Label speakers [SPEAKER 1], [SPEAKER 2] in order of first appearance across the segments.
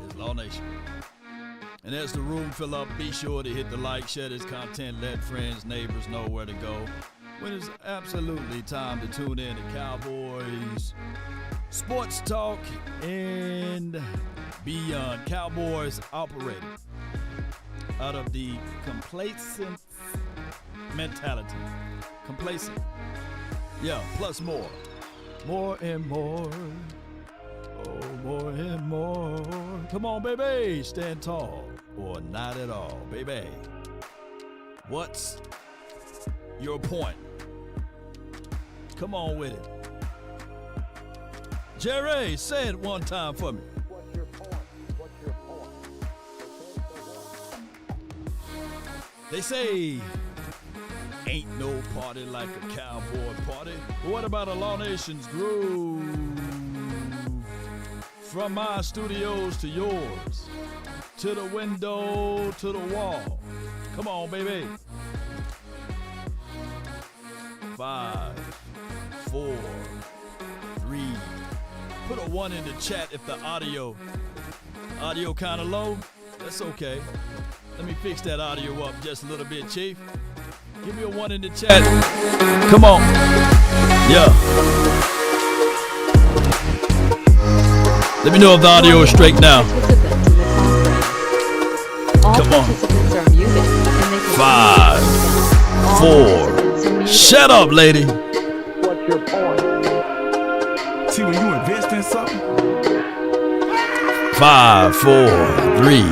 [SPEAKER 1] It's Law Nation. And as the room fill up, be sure to hit the like, share this content, let friends, neighbors know where to go. When it's absolutely time to tune in to Cowboys Sports Talk and beyond. Cowboys operating out of the complacent mentality. Complacent. Yeah, plus more. More and more. Oh, more and more. Come on, baby. Stand tall or not at all, baby. What's your point? Come on with it. Jerry, say it one time for me.
[SPEAKER 2] What's your point? What's your point?
[SPEAKER 1] They say ain't no party like a cowboy party. But what about a Law Nation's groove? From my studios to yours, to the window, to the wall. Come on, baby. 5, 4, 3. Put a 1 in the chat if the audio kind of low. That's okay. Let me fix that audio up just a little bit, Chief. Give me a 1 in the chat. Come on. Yeah. Let me know if the audio is straight now. Come on. 5, 4. Shut up, lady.
[SPEAKER 2] What's your point?
[SPEAKER 3] See, when you invest in something.
[SPEAKER 1] 5, 4, 3,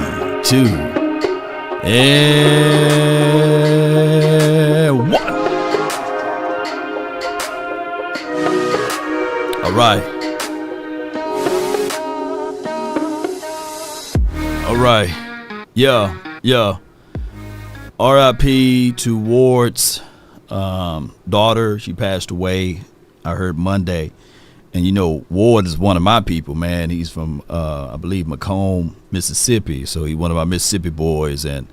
[SPEAKER 1] 2, and 1. All right. All right. Yeah. R.I.P. to Ward's daughter. She passed away, I heard Monday. And, you know, Ward is one of my people, man. He's from, I believe, Macomb, Mississippi. So he's one of my Mississippi boys. And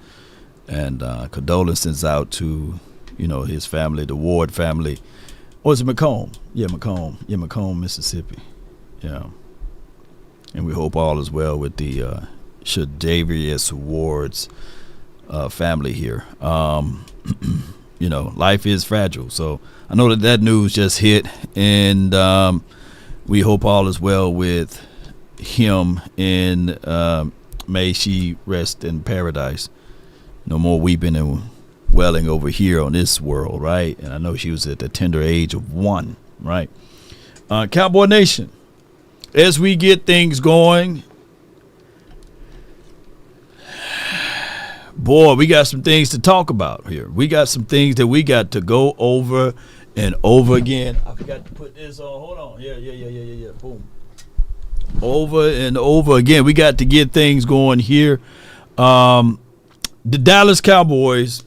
[SPEAKER 1] condolences out to, you know, his family, the Ward family. Or is it Macomb? Yeah, Macomb. Yeah, Macomb, Mississippi. Yeah. And we hope all is well with the Shadavius Ward's family here. You know, life is fragile. So I know that news just hit. And we hope all is well with him, and may she rest in paradise. No more weeping and wailing over here on this world, right? And I know she was at the tender age of 1, right? Cowboy Nation, as we get things going, boy, we got some things to talk about here. We got some things that we got to go over and over again. I forgot to put this on. Hold on. Yeah. Boom. Over and over again. We got to get things going here. The Dallas Cowboys,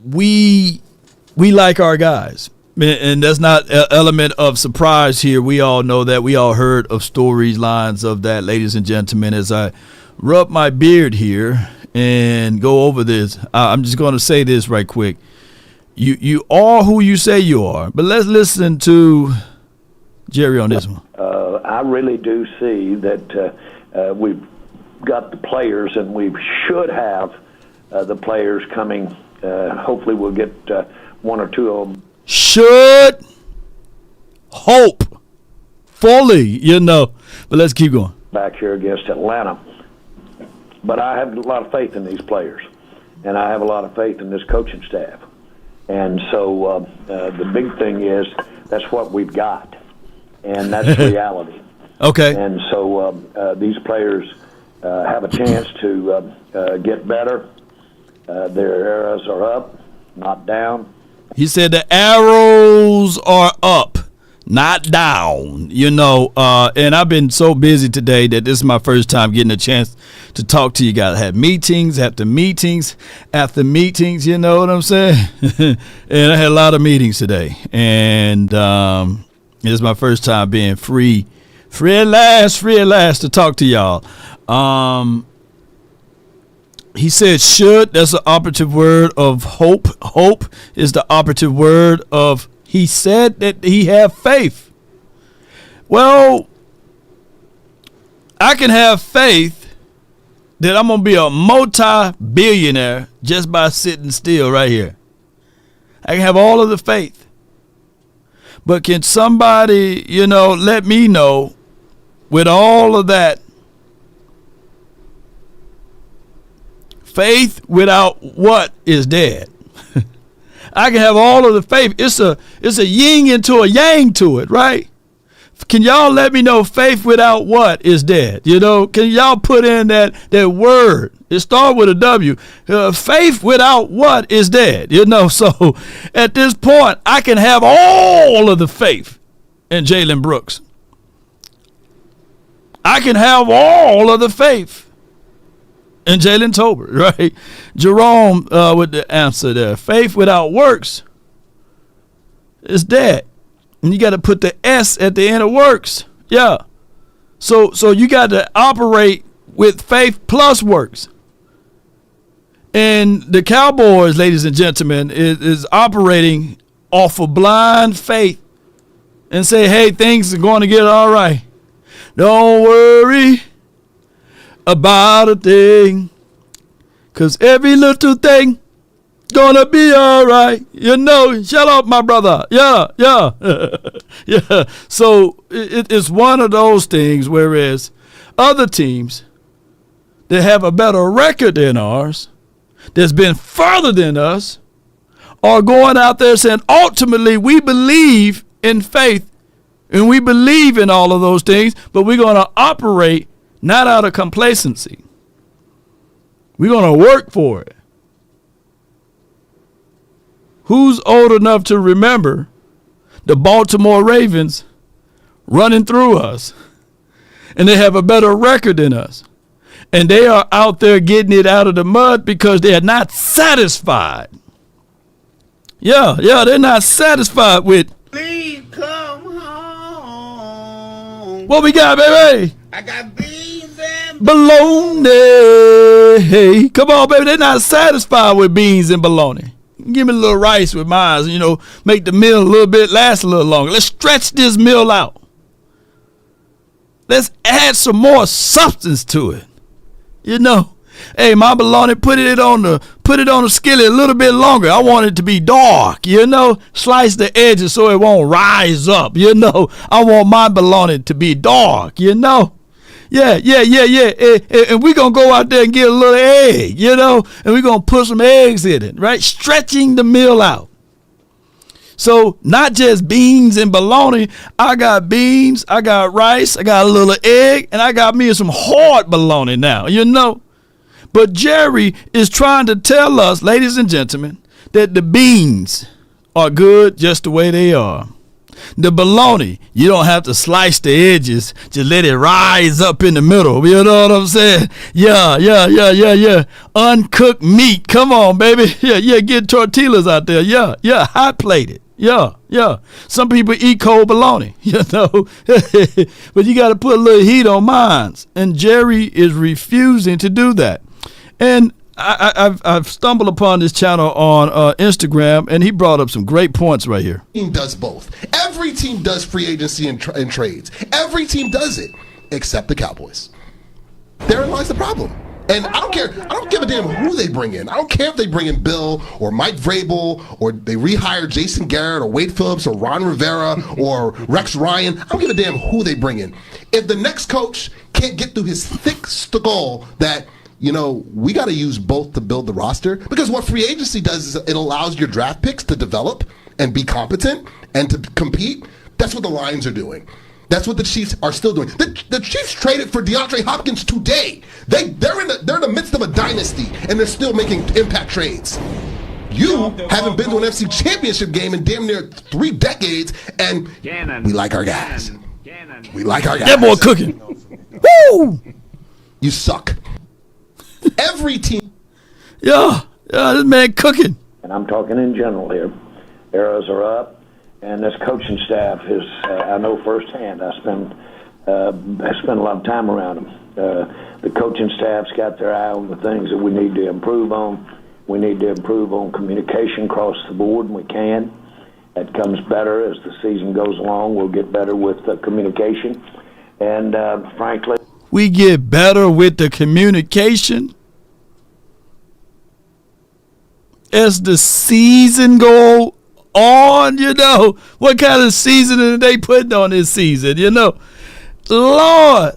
[SPEAKER 1] we like our guys. And that's not an element of surprise here. We all know that. We all heard of storylines of that, ladies and gentlemen. As I rub my beard here and go over this, I'm just going to say this right quick. You are who you say you are. But let's listen to Jerry on this one.
[SPEAKER 2] I really do see that we've got the players, and we should have the players coming. Hopefully we'll get 1 or 2 of them.
[SPEAKER 1] Should hope fully, you know. But let's keep going.
[SPEAKER 2] Back here against Atlanta. But I have a lot of faith in these players, and I have a lot of faith in this coaching staff. And so the big thing is that's what we've got, and that's reality.
[SPEAKER 1] Okay.
[SPEAKER 2] And so these players have a chance to get better. Their arrows are up, not down.
[SPEAKER 1] He said the arrows are up, not down, you know. And I've been so busy today that this is my first time getting a chance to talk to you guys. I had meetings after meetings after meetings, you know what I'm saying? And I had a lot of meetings today. And this is my first time being free at last to talk to y'all. He said should. That's the operative word of hope. Hope is the operative word of, he said that he have faith. Well, I can have faith that I'm going to be a multi-billionaire just by sitting still right here. I can have all of the faith. But can somebody, let me know with all of that, faith without what is dead? I can have all of the faith. It's a yin into a yang to it, right? Can y'all let me know faith without what is dead? Can y'all put in that word? It starts with a W. Faith without what is dead? So at this point, I can have all of the faith in Jalen Brooks. I can have all of the faith in Jalen Tolbert, right? Jerome with the answer there. Faith without works is dead. And you got to put the S at the end of works. Yeah. So you got to operate with faith plus works. And the Cowboys, ladies and gentlemen, is operating off of blind faith and say, hey, things are going to get all right. Don't worry about a thing, 'cause every little thing gonna be all right. Shut up, my brother. Yeah. Yeah. So it's one of those things, whereas other teams that have a better record than ours, that's been further than us, are going out there saying, ultimately, we believe in faith and we believe in all of those things, but we're going to operate not out of complacency. We're going to work for it. Who's old enough to remember the Baltimore Ravens running through us? And they have a better record than us. And they are out there getting it out of the mud because they are not satisfied. Yeah, they're not satisfied with.
[SPEAKER 4] Please come home.
[SPEAKER 1] What we got, baby?
[SPEAKER 4] I got beans and
[SPEAKER 1] bologna. Hey, come on, baby. They're not satisfied with beans and bologna. Give me a little rice with mine, make the meal a little bit last a little longer. Let's stretch this meal out. Let's add some more substance to it. Hey, my bologna, put it on the skillet a little bit longer. I want it to be dark, Slice the edges so it won't rise up, I want my bologna to be dark, Yeah. And we're going to go out there and get a little egg, and we're going to put some eggs in it, right? Stretching the meal out. So not just beans and bologna. I got beans, I got rice, I got a little egg, and I got me some hard bologna now, But Jerry is trying to tell us, ladies and gentlemen, that the beans are good just the way they are. The bologna, you don't have to slice the edges. Just let it rise up in the middle. You know what I'm saying? Yeah. Uncooked meat. Come on, baby. Yeah. Get tortillas out there. Yeah. Hot plated. Yeah. Some people eat cold bologna, But you got to put a little heat on mine. And Jerry is refusing to do that. And I've stumbled upon this channel on Instagram, and he brought up some great points right here.
[SPEAKER 5] Team does both. Every team does free agency and trades. Every team does it, except the Cowboys. Therein lies the problem. And I don't care. I don't give a damn who they bring in. I don't care if they bring in Bill or Mike Vrabel or they rehire Jason Garrett or Wade Phillips or Ron Rivera or Rex Ryan. I don't give a damn who they bring in. If the next coach can't get through his thick skull that, we got to use both to build the roster, because what free agency does is it allows your draft picks to develop and be competent and to compete. That's what the Lions are doing. That's what the Chiefs are still doing. The Chiefs traded for DeAndre Hopkins today. They're in the midst of a dynasty, and they're still making impact trades. You haven't been to an NFC Championship game in damn near 3 decades, and we like our guys. We like our guys.
[SPEAKER 1] That boy cooking. Woo!
[SPEAKER 5] You suck. Every team.
[SPEAKER 1] Yeah, this man cooking.
[SPEAKER 2] And I'm talking in general here. Arrows are up, and this coaching staff is, I know firsthand. I spend a lot of time around them. The coaching staff's got their eye on the things that we need to improve on. We need to improve on communication across the board, and we can. It comes better as the season goes along. We'll get better with communication. And frankly,
[SPEAKER 1] we get better with the communication as the season go on, you know. What kind of seasoning are they putting on this season, you know? Lord.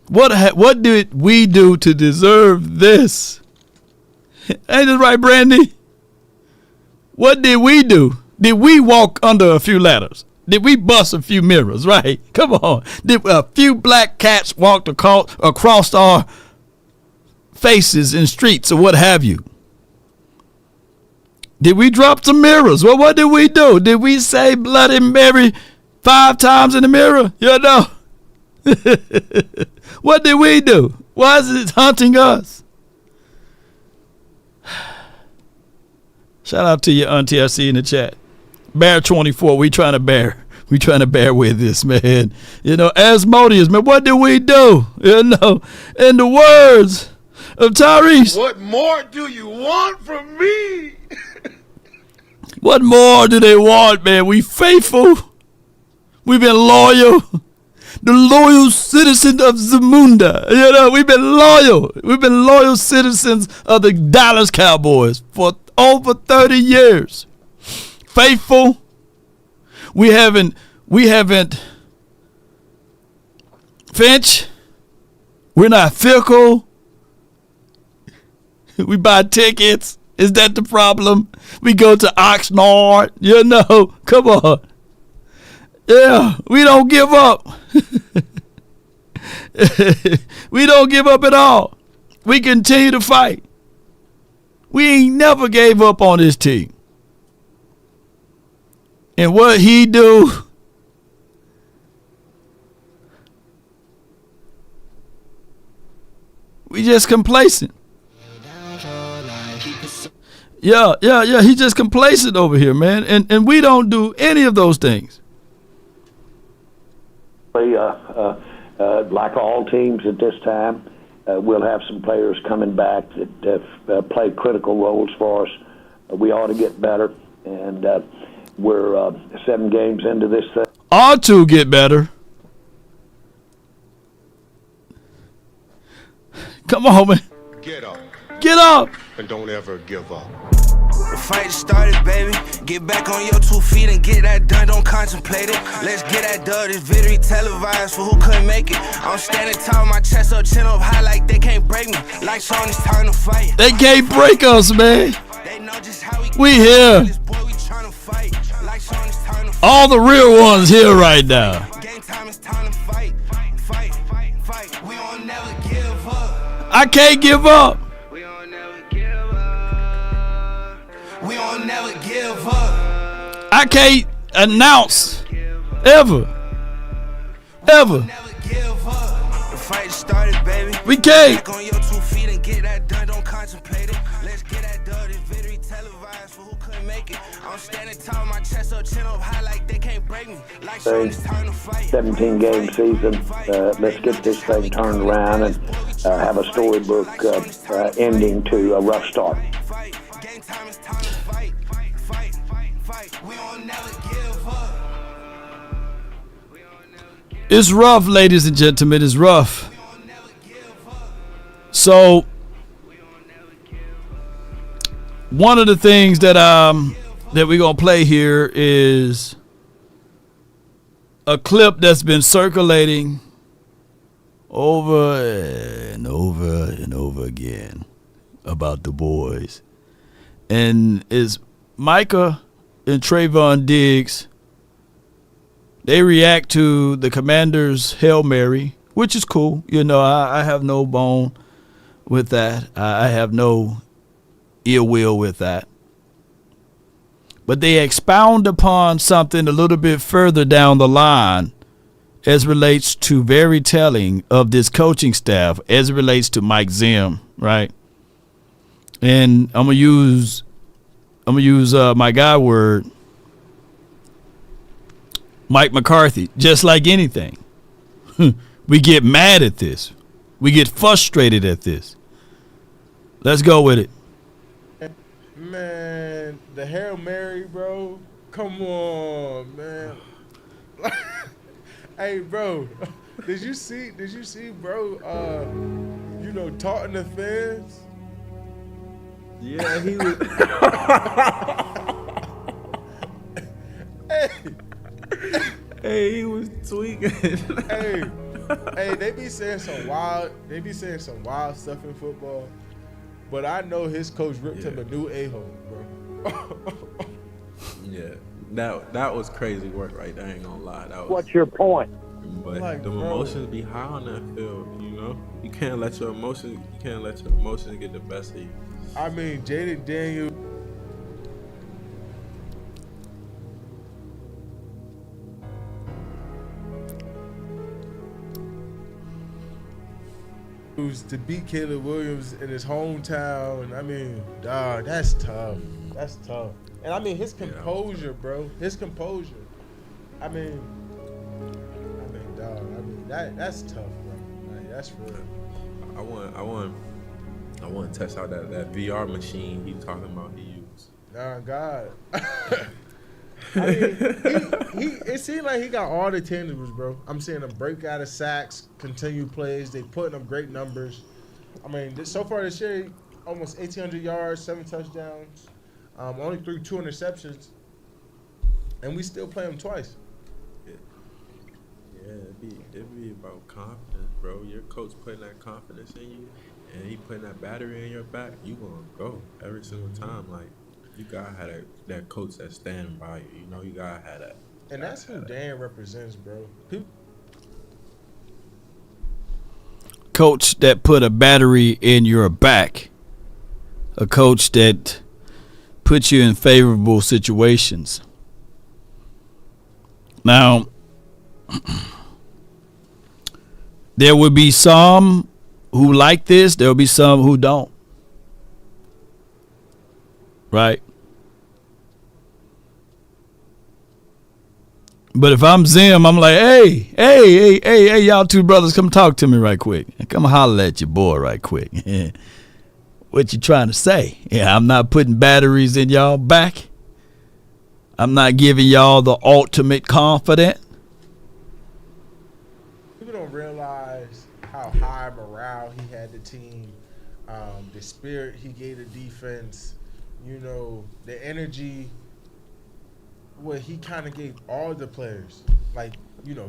[SPEAKER 1] What did we do to deserve this? Ain't it right, Brandy? What did we do? Did we walk under a few ladders? Did we bust a few mirrors, right? Come on. Did a few black cats walk across our faces in streets or what have you? Did we drop some mirrors? Well, what did we do? Did we say Bloody Mary 5 times in the mirror? You know? What did we do? Why is it hunting us? Shout out to your auntie I see in the chat. Bear 24, we trying to bear with this, man. You know, Asmodeus, man, what did we do? You know, in the words of Tyrese.
[SPEAKER 4] What more do you want from me?
[SPEAKER 1] What more do they want, man? We faithful. We've been loyal. The loyal citizen of Zamunda. You know, we've been loyal. We've been loyal citizens of the Dallas Cowboys for over 30 years. Faithful. We haven't Finch. We're not fickle. We buy tickets. Is that the problem? We go to Oxnard. You know, come on. Yeah, we don't give up. We don't give up at all. We continue to fight. We ain't never gave up on this team. And what he do, we just complacent. Yeah, he just complacent over here, man. And we don't do any of those things.
[SPEAKER 2] Like all teams at this time, we'll have some players coming back that play critical roles for us. We ought to get better, and we're 7 games into this thing.
[SPEAKER 1] Ought to get better. Come on, man.
[SPEAKER 6] Get up.
[SPEAKER 1] Get up.
[SPEAKER 6] And don't ever give up.
[SPEAKER 7] The fight started, baby. Get back on your 2 feet and get that done. Don't contemplate it. Let's get that done. This video televised for who couldn't make it. I'm standing tall, my chest up, chin up high like they can't break me. Lights on, it's time to fight.
[SPEAKER 1] They can't break us, man.
[SPEAKER 7] They know just how
[SPEAKER 1] we here.
[SPEAKER 7] This boy, we tryna fight. Lights on, it's time to fight.
[SPEAKER 1] All the real ones here right now.
[SPEAKER 7] Game time, it's time to fight. Fight. We won't never give up.
[SPEAKER 1] I can't give up.
[SPEAKER 7] We won't never give up. We won't never give up.
[SPEAKER 1] I can't announce ever.
[SPEAKER 7] Never give up. The fight started, baby.
[SPEAKER 1] We can't.
[SPEAKER 7] Back on your 2 feet and get that done. Don't contemplate it. Let's get that done. This video televised for who couldn't make it. I'm standing tall, my chest up, chin up high like they can't break me. Like showing it's time to fight.
[SPEAKER 2] 17-game season. Let's get this thing turned around and have a storybook ending to a rough start.
[SPEAKER 7] Game time is time to fight. We won't never give up.
[SPEAKER 1] It's rough, ladies and gentlemen. It's rough. So, one of the things that we're gonna play here is a clip that's been circulating over and over and over again about the boys, and is Micah and Trayvon Diggs. They react to the Commanders' Hail Mary, which is cool. You know, I have no bone with that. I have no ill will with that. But they expound upon something a little bit further down the line as relates to very telling of this coaching staff, as it relates to Mike Zim, right? And I'm gonna use my guy word, Mike McCarthy. Just like anything, we get mad at this, we get frustrated at this. Let's go with it.
[SPEAKER 8] Man, the Hail Mary, bro. Come on, man.
[SPEAKER 6] Hey, bro, did you see, bro? Taunting the fans.
[SPEAKER 8] Yeah, he was. Hey, he was tweaking.
[SPEAKER 6] Hey, they be saying some wild stuff in football. But I know his coach ripped him a new a-hole, bro.
[SPEAKER 8] Yeah, that was crazy work right there. I ain't gonna lie. That was,
[SPEAKER 2] What's your point?
[SPEAKER 8] But
[SPEAKER 6] Like,
[SPEAKER 8] the
[SPEAKER 6] bro.
[SPEAKER 8] emotions be high on that field. You can't let your emotions get the best of you.
[SPEAKER 6] I mean, Jaden Daniels. To beat Caleb Williams in his hometown. I mean, dog, that's tough. That's tough. And I mean, his composure, bro. His composure. I mean, dog. I mean, that's tough, bro. Like, that's real.
[SPEAKER 8] I want to test out that VR machine he talking about he used.
[SPEAKER 6] Nah, God. I mean, it seemed like he got all the tangibles, bro. I'm seeing him break out of sacks, continue plays. They putting up great numbers. I mean, so far this year, almost 1,800 yards, 7 touchdowns, only threw 2 interceptions, and we still play him twice.
[SPEAKER 8] Yeah, it'd be about confidence, bro. Your coach putting that confidence in you, and he putting that battery in your back. You gonna go every single time. Like, you gotta have that coach that's standing by you. You gotta have that.
[SPEAKER 6] And that's who Dan represents, bro.
[SPEAKER 1] Coach that put a battery in your back. A coach that puts you in favorable situations. Now, there will be some who like this. There will be some who don't. Right? But if I'm Zim, I'm like, hey, y'all two brothers, come talk to me right quick. Come holler at your boy right quick. What you trying to say? Yeah, I'm not putting batteries in y'all back. I'm not giving y'all the ultimate confidence.
[SPEAKER 6] People don't realize how high morale he had the team, the spirit he gave the defense, the energy. What he kind of gave all the players, like,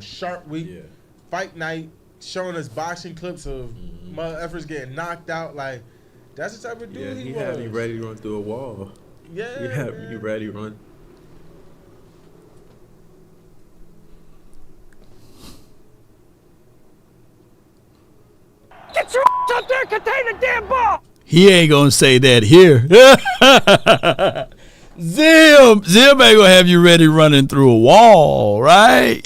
[SPEAKER 6] Sharp Week, Fight Night, showing us boxing clips of motherfuckers getting knocked out. Like, that's the type of dude he was.
[SPEAKER 8] Had me ready to run through a wall.
[SPEAKER 6] Yeah,
[SPEAKER 8] he had me ready to run.
[SPEAKER 4] Get your ass up there and contain the damn ball!
[SPEAKER 1] He ain't gonna say that here. Zim ain't gonna have you ready running through a wall, right?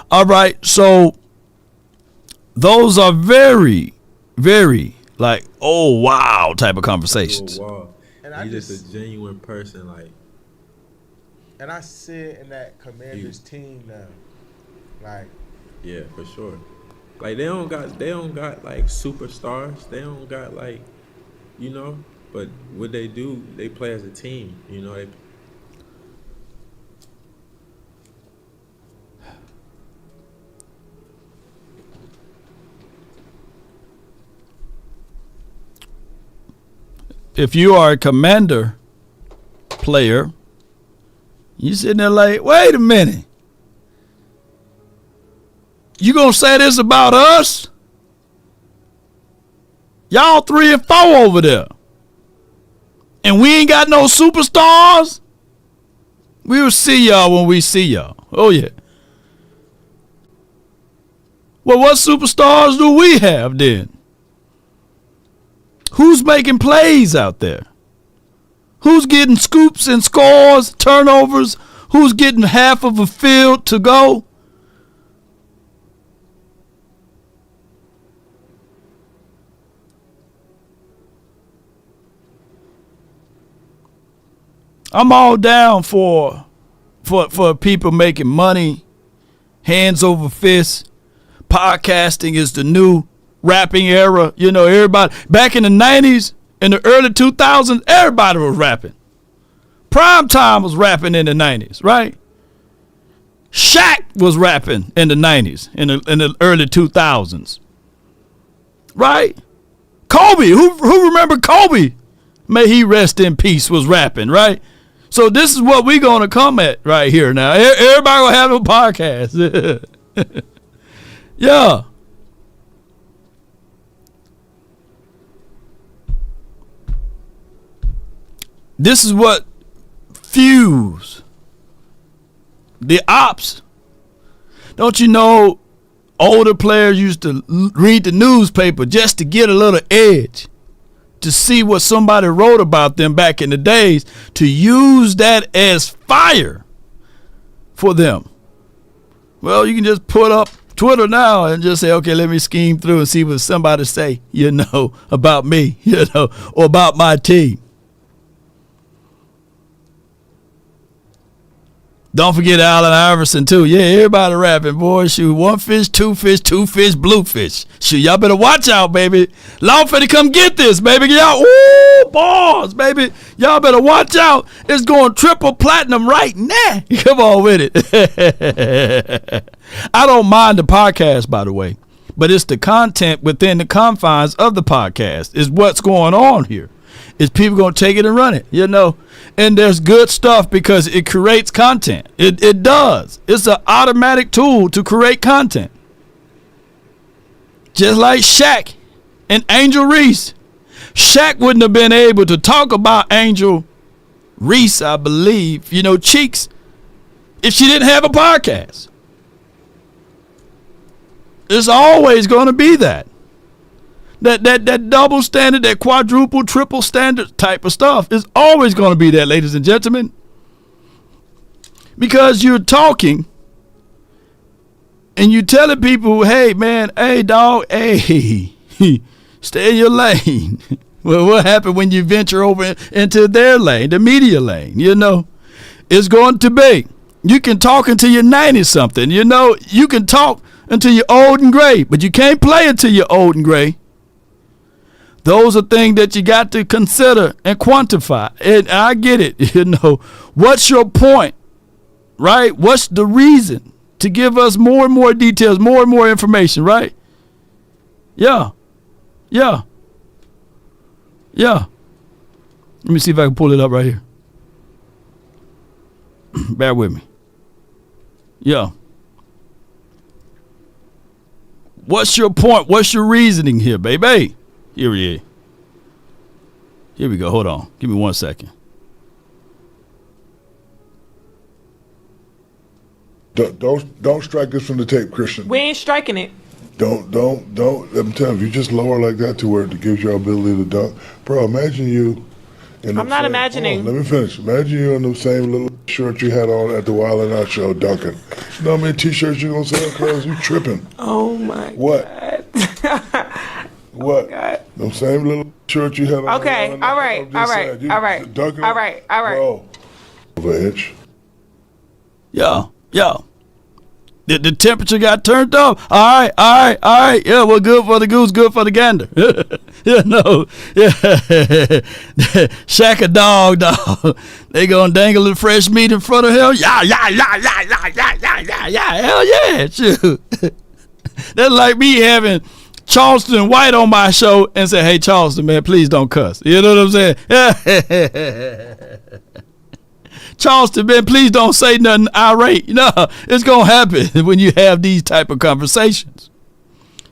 [SPEAKER 1] All right, so those are very, very, like, oh, wow type of conversations.
[SPEAKER 8] And he's just a genuine person, like.
[SPEAKER 6] And I sit in that Commanders team now. Like.
[SPEAKER 8] Yeah, for sure. Like, they don't got like superstars. They don't got like, but what they do, they play as a team.
[SPEAKER 1] If you are a Commander player, you sitting there like, wait a minute. You gonna say this about us? Y'all 3 and 4 over there. And we ain't got no superstars? We will see y'all when we see y'all. Oh, yeah. Well, what superstars do we have then? Who's making plays out there? Who's getting scoops and scores, turnovers? Who's getting half of a field to go? I'm all down for people making money, hands over fists. Podcasting is the new rapping era. Everybody back in the 90s, in the early 2000s, everybody was rapping. Prime time was rapping in the 90s, right? Shaq was rapping in the 90s, in the early 2000s. Right? Kobe, who remember Kobe? May he rest in peace, was rapping, right? So this is what we're going to come at right here now. Everybody will have a podcast. Yeah. This is what fuels the ops. Don't you know older players used to read the newspaper just to get a little edge, to see what somebody wrote about them back in the days, to use that as fire for them. Well, you can just put up Twitter now and just say, okay, let me scheme through and see what somebody say, about me, or about my team. Don't forget Allen Iverson, too. Yeah, everybody rapping, boy. Shoot, one fish, two fish, blue fish. Shoot, y'all better watch out, baby. Law finna come get this, baby. Y'all, ooh, balls, baby. Y'all better watch out. It's going triple platinum right now. Come on with it. I don't mind the podcast, by the way, but it's the content within the confines of the podcast is what's going on here. Is people going to take it and run it, And there's good stuff because it creates content. It does. It's an automatic tool to create content. Just like Shaq and Angel Reese. Shaq wouldn't have been able to talk about Angel Reese, I believe, Cheeks, if she didn't have a podcast. It's always going to be that. That double standard, that quadruple, triple standard type of stuff is always going to be there, ladies and gentlemen. Because you're talking and you're telling people, hey, man, hey, dog, hey, stay in your lane. Well, what happened when you venture over into their lane, the media lane, It's going to be. You can talk until you're 90-something, You can talk until you're old and gray, but you can't play until you're old and gray. Those are things that you got to consider and quantify. And I get it, What's your point, right? What's the reason to give us more and more details, more and more information, right? Yeah. Let me see if I can pull it up right here. Bear with me. Yeah. What's your point? What's your reasoning here, baby? Here we is. Here we go. Hold on. Give me 1 second.
[SPEAKER 9] Don't strike us from the tape, Christian.
[SPEAKER 10] We ain't striking it.
[SPEAKER 9] Don't. I'm telling you, you just lower like that to where it gives you ability to dunk. Bro, imagine you.
[SPEAKER 10] I'm not imagining.
[SPEAKER 9] Let me finish. Imagine you in the same little shirt you had on at the Wild 'N Out show, dunking. You know how many T-shirts you gonna sell, cuz? You tripping.
[SPEAKER 10] Oh my
[SPEAKER 9] what?
[SPEAKER 10] God.
[SPEAKER 9] What?
[SPEAKER 10] Oh God.
[SPEAKER 9] The same little shirt you had on.
[SPEAKER 10] Okay. All right.
[SPEAKER 9] Dunking.
[SPEAKER 10] All right.
[SPEAKER 9] Bro, over an inch.
[SPEAKER 1] Yeah. The temperature got turned up. All right. Yeah, well, good for the goose, good for the gander. Shack a dog. They gonna dangle the fresh meat in front of him. Yeah. Hell yeah, shoot. That's like me having Charleston White on my show and say, hey, Charleston, man, please don't cuss. You know what I'm saying? Charleston, man, please don't say nothing irate. It's going to happen when you have these type of conversations.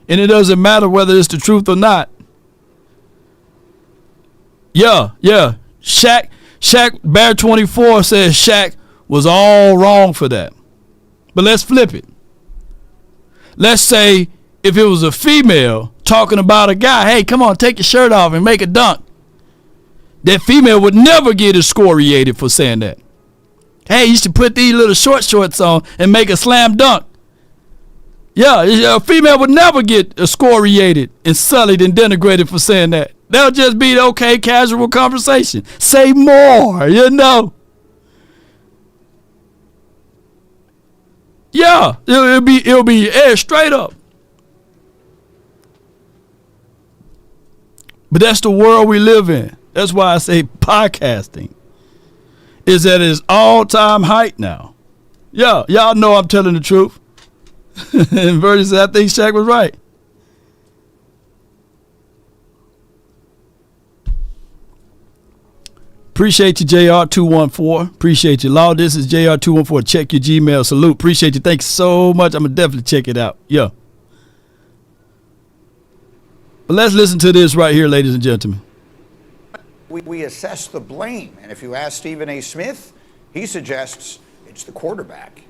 [SPEAKER 1] And it doesn't matter whether it's the truth or not. Yeah. Shaq Bear 24 says Shaq was all wrong for that. But let's flip it. Let's say if it was a female talking about a guy, hey, come on, take your shirt off and make a dunk. That female would never get excoriated for saying that. Hey, you should put these little shorts on and make a slam dunk. Yeah, a female would never get excoriated and sullied and denigrated for saying that. They'll just be okay, casual conversation. Say more, Yeah, it'll be straight up. But that's the world we live in. That's why I say podcasting is at its all-time height now. Yeah, y'all know I'm telling the truth. And Verdi said, I think Shaq was right. Appreciate you, JR214. Appreciate you. Law, this is JR214. Check your Gmail. Salute. Appreciate you. Thanks so much. I'm going to definitely check it out. Yeah. But let's listen to this right here, ladies and gentlemen.
[SPEAKER 11] We assess the blame. And if you ask Stephen A. Smith, he suggests it's the quarterback.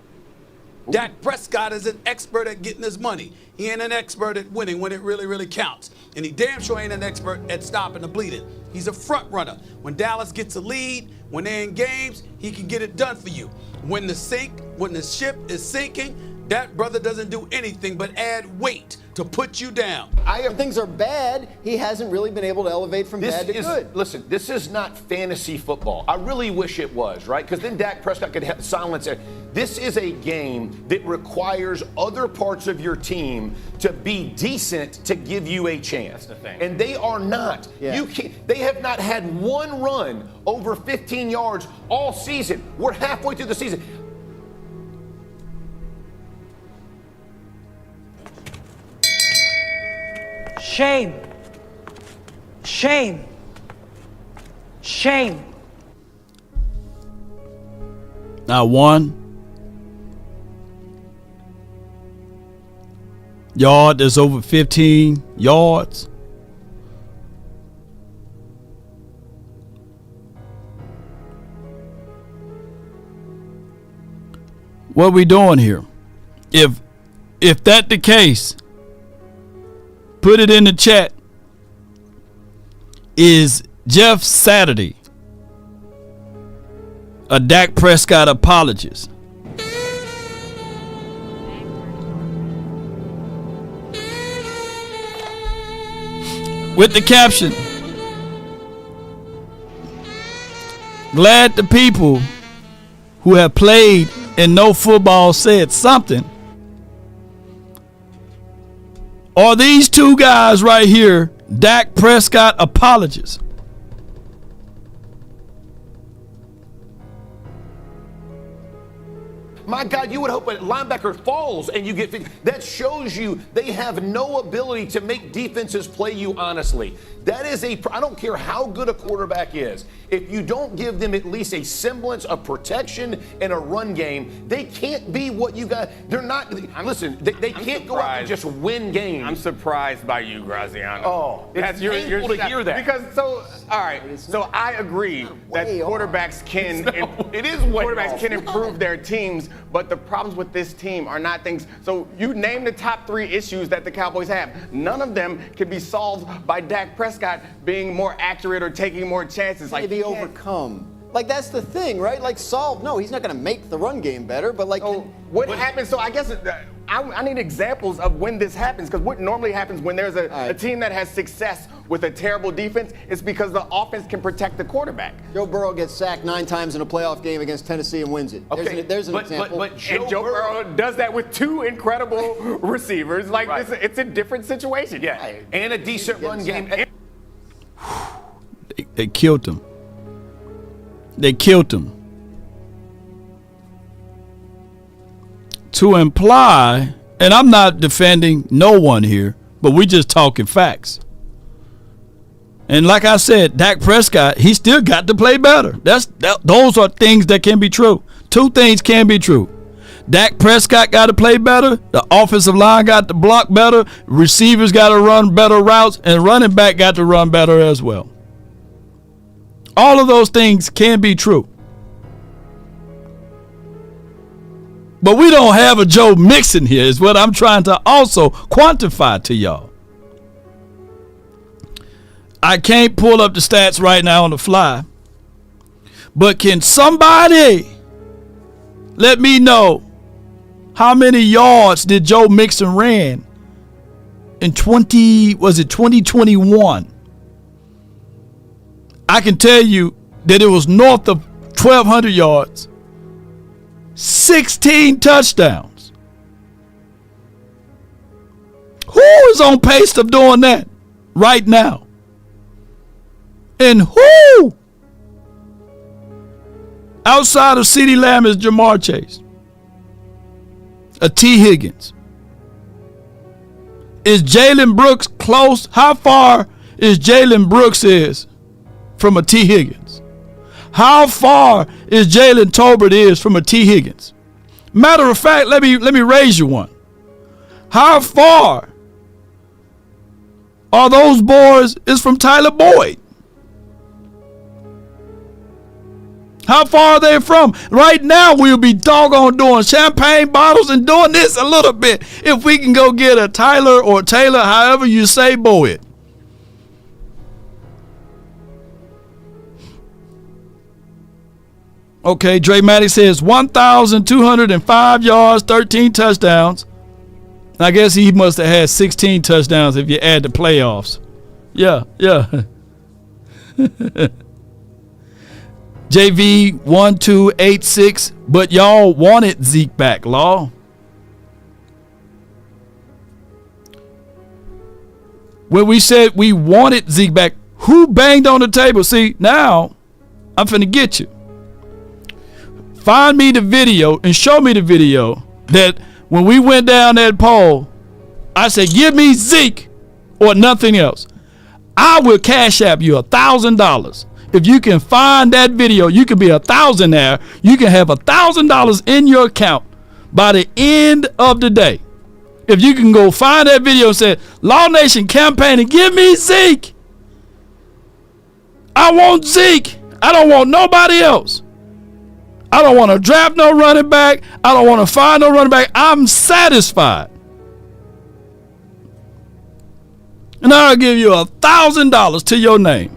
[SPEAKER 12] Dak Prescott is an expert at getting his money. He ain't an expert at winning when it really, really counts. And he damn sure ain't an expert at stopping the bleeding. He's a front runner. When Dallas gets a lead, when they're in games, he can get it done for you. When the ship is sinking, that brother doesn't do anything but add weight to put you down.
[SPEAKER 13] When things are bad, he hasn't really been able to elevate from bad to good.
[SPEAKER 14] Listen, this is not fantasy football. I really wish it was, right? Because then Dak Prescott could silence it. This is a game that requires other parts of your team to be decent to give you a chance. That's the thing. And they are not. Yeah. They have not had one run over 15 yards all season. We're halfway through the season.
[SPEAKER 4] Shame. Shame. Shame.
[SPEAKER 1] Now, one yard that's over 15 yards. What are we doing here? If that the case, put it in the chat. Is Jeff Saturday a Dak Prescott apologist? With the caption, glad the people who have played and know football said something. Are these two guys right here Dak Prescott apologists?
[SPEAKER 14] My God, you would hope a linebacker falls and you get that shows you they have no ability to make defenses play you honestly. That is I don't care how good a quarterback is. If you don't give them at least a semblance of protection in a run game, they can't be what you got. They're not. Listen, they can't go out and just win games.
[SPEAKER 15] I'm surprised by you, Graziano.
[SPEAKER 14] Oh, it's painful to hear that.
[SPEAKER 15] Because all right. So I agree that quarterbacks can. Quarterbacks can improve their teams. But the problems with this team are not things. So you name the top 3 issues that the Cowboys have. None of them can be solved by Dak Prescott being more accurate or taking more chances.
[SPEAKER 13] Like be overcome. Like that's the thing, right? Like solve. No, he's not going to make the run game better. But like,
[SPEAKER 15] what happens? So I guess I need examples of when this happens, because what normally happens when there's a team that has success with a terrible defense is because the offense can protect the quarterback.
[SPEAKER 13] Joe Burrow gets sacked 9 times in a playoff game against Tennessee and wins it.
[SPEAKER 15] Okay,
[SPEAKER 13] there's an example.
[SPEAKER 15] But Joe Burrow does that with 2 incredible receivers. Like it's a different situation.
[SPEAKER 14] Yeah, and a decent run game.
[SPEAKER 1] They killed him. They killed him. To imply, and I'm not defending no one here, but we just talking facts. And like I said, Dak Prescott, he still got to play better. Those are things that can be true. 2 things can be true. Dak Prescott got to play better. The offensive line got to block better. Receivers got to run better routes. And running back got to run better as well. All of those things can be true. But we don't have a Joe Mixon here is what I'm trying to also quantify to y'all. I can't pull up the stats right now on the fly. But can somebody let me know how many yards did Joe Mixon ran in 2021? I can tell you that it was north of 1,200 yards, 16 touchdowns. Who is on pace of doing that right now? And who outside of CeeDee Lamb is Jamar Chase? a T. Higgins? Is Jalen Brooks close? How far is Jalen Brooks from a T. Higgins? How far is Jalen Tolbert from a T. Higgins? Matter of fact, let me raise you one. How far are those boys is from Tyler Boyd? How far are they from? Right now, we'll be doggone doing champagne bottles and doing this a little bit if we can go get a Tyler or Taylor, however you say Boyd. Okay, Dre Maddox says 1,205 yards, 13 touchdowns. I guess he must have had 16 touchdowns if you add the playoffs. Yeah. JV 1286, but y'all wanted Zeke back, Law. When we said we wanted Zeke back, who banged on the table? See, now I'm finna get you. Find me the video and show me the video that when we went down that poll, I said, give me Zeke or nothing else. I will cash app you $1,000. If you can find that video, you can be a thousandaire. You can have $1,000 in your account by the end of the day. If you can go find that video and say, Law Nation campaigning, give me Zeke. I want Zeke. I don't want nobody else. I don't want to draft no running back. I don't want to find no running back. I'm satisfied. And I'll give you $1,000 to your name.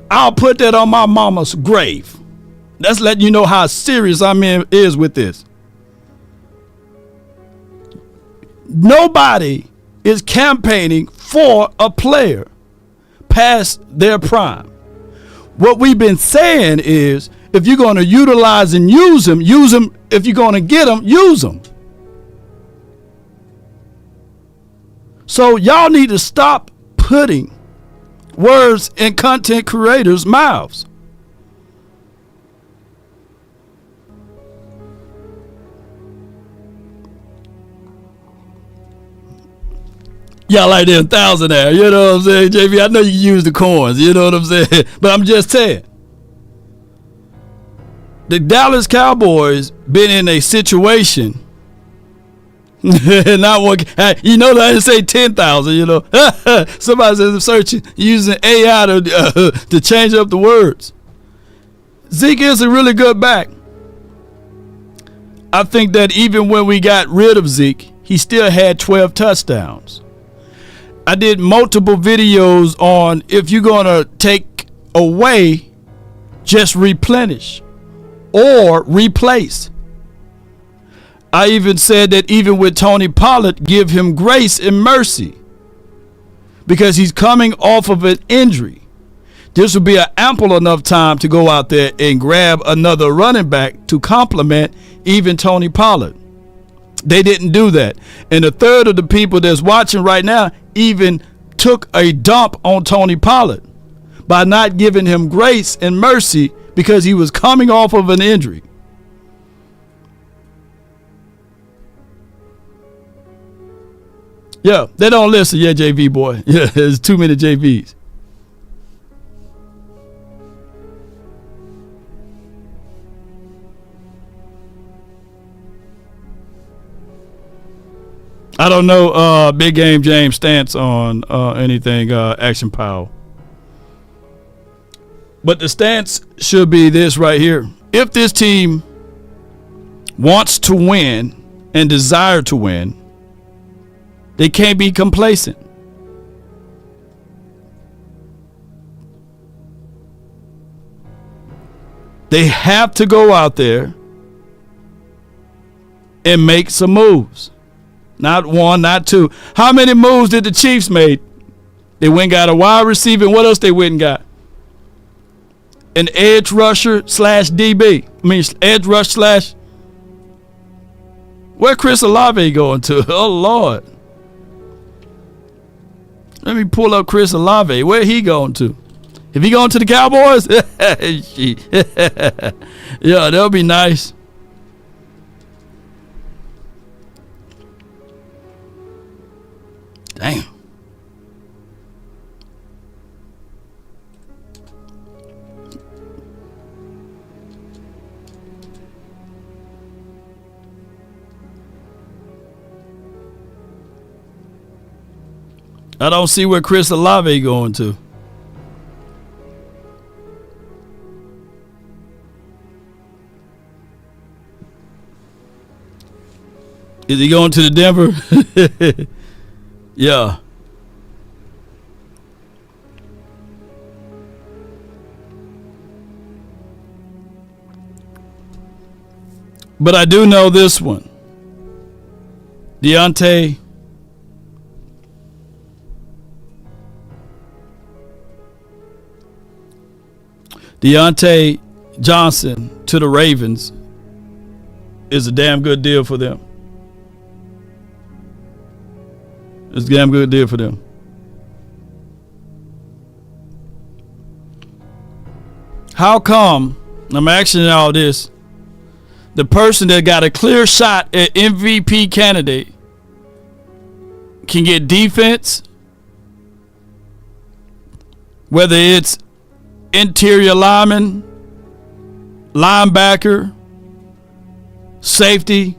[SPEAKER 1] I'll put that on my mama's grave. That's letting you know how serious is with this. Nobody is campaigning for a player past their prime. What we've been saying is, if you're going to utilize and use them. If you're going to get them, use them. So y'all need to stop putting words in content creators' mouths. Y'all like that 1,000 there, you know what I'm saying, JV? I know you can use the coins, you know what I'm saying? But I'm just saying. The Dallas Cowboys been in a situation. Not one, you know, I didn't say 10,000, you know. Somebody says I'm searching using AI to change up the words. Zeke is a really good back. I think that even when we got rid of Zeke, he still had 12 touchdowns. I did multiple videos on if you're going to take away, just replenish or replace. I even said that even with Tony Pollard, give him grace and mercy because he's coming off of an injury. This will be an ample enough time to go out there and grab another running back to complement even Tony Pollard. They didn't do that. And a third of the people that's watching right now even took a dump on Tony Pollard by not giving him grace and mercy because he was coming off of an injury. Yeah, they don't listen. Yeah, JV boy. Yeah, there's too many JVs. I don't know Big Game James' stance on anything Action Power. But the stance should be this right here. If this team wants to win and desire to win, they can't be complacent. They have to go out there and make some moves. Not one, not two. How many moves did the Chiefs make? They went and got a wide receiver. And what else they went and got? An edge rusher slash DB. I mean, edge rush slash. Where Chris Olave going to? Oh, Lord. Let me pull up Chris Olave. Where he going to? If he going to the Cowboys? Yeah, that'll be nice. Damn. I don't see where Chris Olave going to. Is he going to the Denver? Yeah. But I do know this one. Deontay Johnson to the Ravens is a damn good deal for them. It's a damn good deal for them. How come, I'm asking all this, the person that got a clear shot at MVP candidate can get defense, whether it's interior lineman, linebacker, safety,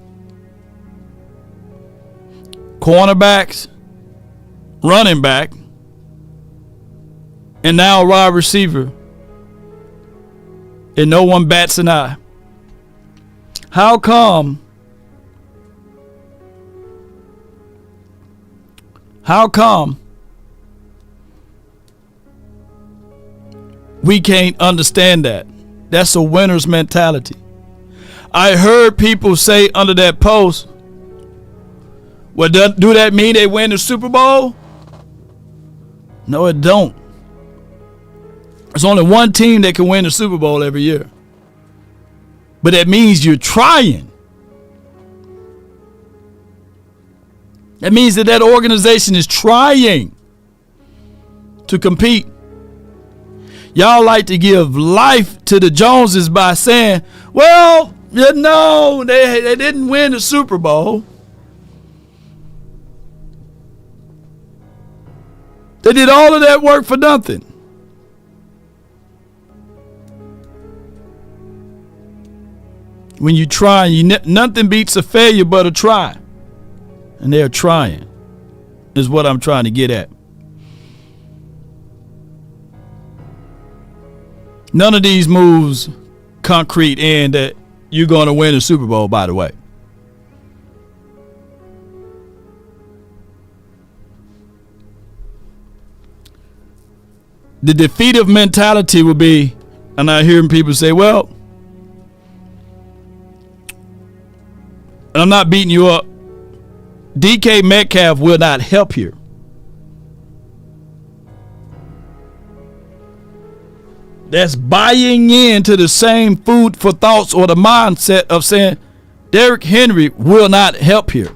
[SPEAKER 1] cornerbacks, running back, and now a wide receiver, and no one bats an eye? How come we can't understand that? That's a winner's mentality. I heard people say under that post, well, do that mean they win the Super Bowl? No, it don't. There's only one team that can win the Super Bowl every year. But that means you're trying. That means that organization is trying to compete. Y'all like to give life to the Joneses by saying, well, no, they didn't win the Super Bowl. They did all of that work for nothing. When you try, nothing beats a failure but a try. And they're trying, is what I'm trying to get at. None of these moves concrete in that you're going to win the Super Bowl, by the way. The defeative mentality would be, and I hear people say, well, and I'm not beating you up, DK Metcalf will not help here. That's buying into the same food for thoughts or the mindset of saying Derrick Henry will not help here.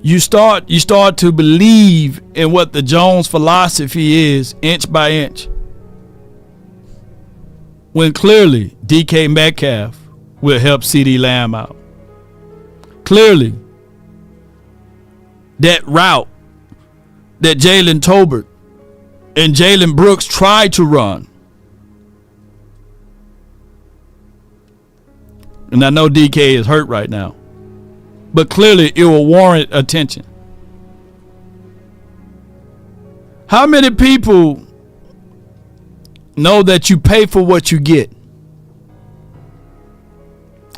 [SPEAKER 1] You start to believe in what the Jones philosophy is inch by inch. When clearly DK Metcalf will help CeeDee Lamb out. Clearly, that route that Jalen Tolbert and Jalen Brooks tried to run. And I know DK is hurt right now. But clearly it will warrant attention. How many people know that you pay for what you get?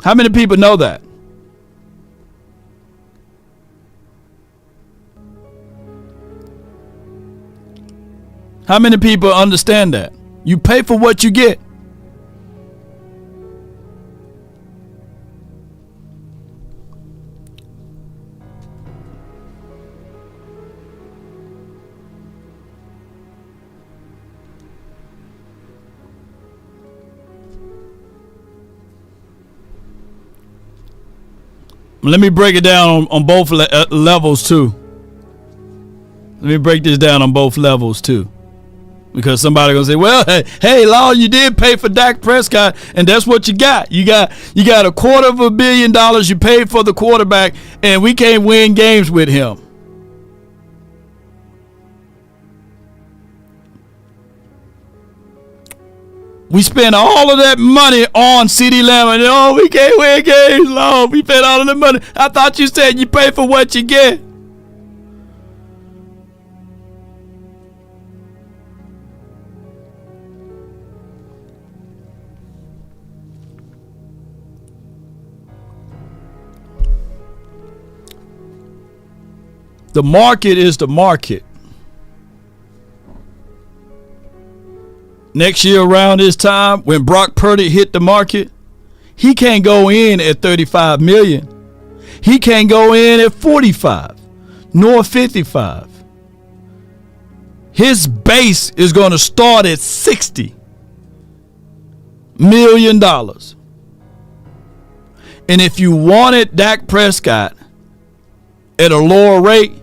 [SPEAKER 1] How many people know that? How many people understand that? You pay for what you get. Let me break it down on both levels too. Let me break this down on both levels too. Because somebody gonna say, well, hey, Law, you did pay for Dak Prescott, and that's what you got. You got $250 million you paid for the quarterback, and we can't win games with him. We spent all of that money on CeeDee Lamb, and we can't win games, Law. We spent all of the money. I thought you said you pay for what you get. The market is the market. Next year around this time, when Brock Purdy hit the market, he can't go in at $35 million. He can't go in at $45 nor $55. His base is going to start at $60 million. And if you wanted Dak Prescott at a lower rate,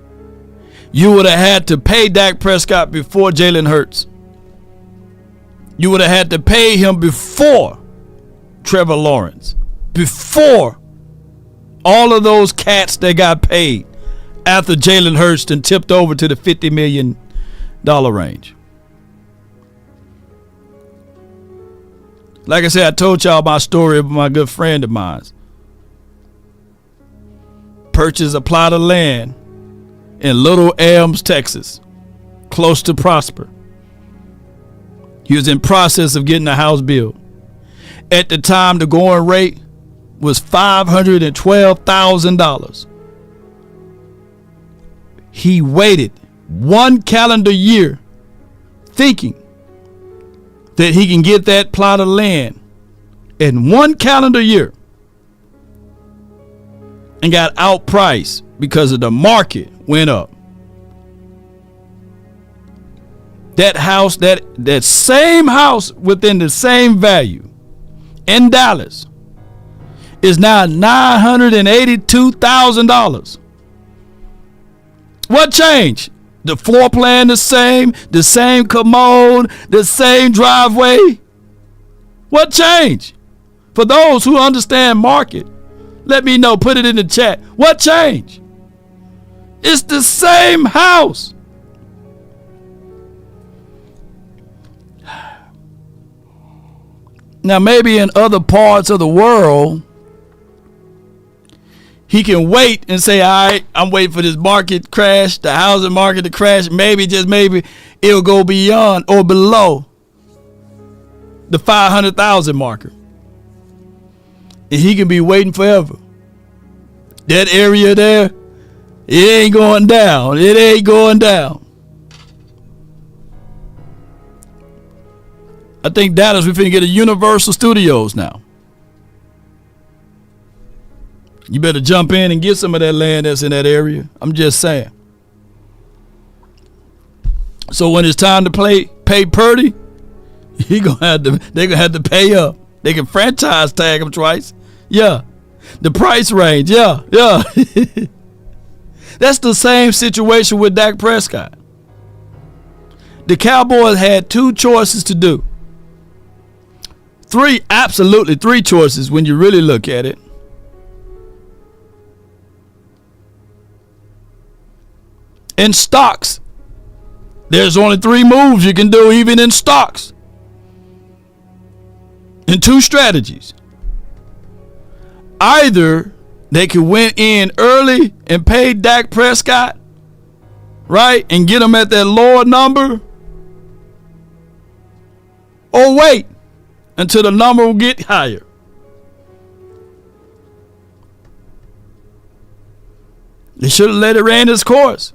[SPEAKER 1] you would have had to pay Dak Prescott before Jalen Hurts. You would have had to pay him before Trevor Lawrence, before all of those cats that got paid after Jalen Hurts and tipped over to the $50 million range. Like I said, I told y'all my story of my good friend of mine. Purchased a plot of land in Little Elms, Texas, close to Prosper. He was in process of getting a house built. At the time, the going rate was $512,000. He waited 1 calendar year thinking that he can get that plot of land in 1 calendar year, and got outpriced because of the market went up. That house, that same house within the same value in Dallas is now $982,000. What changed? The floor plan the same commode, the same driveway. What changed? For those who understand market, let me know, put it in the chat. What changed? It's the same house. Now, maybe in other parts of the world, he can wait and say, all right, I'm waiting for this market crash, the housing market to crash. Maybe, just maybe, it'll go beyond or below the 500,000 marker. And he can be waiting forever. That area there, it ain't going down. It ain't going down. I think Dallas, we finna get a Universal Studios now. You better jump in and get some of that land that's in that area. I'm just saying. So when it's time to pay Purdy, they're gonna have to pay up. They can franchise tag him twice. Yeah. The price range. Yeah. That's the same situation with Dak Prescott. The Cowboys had two choices to do. Absolutely three choices when you really look at it. In stocks, there's only three moves you can do, even in stocks. And two strategies. Either they can went in early and pay Dak Prescott, right, and get him at that lower number, or wait until the number will get higher. They should have let it run its course.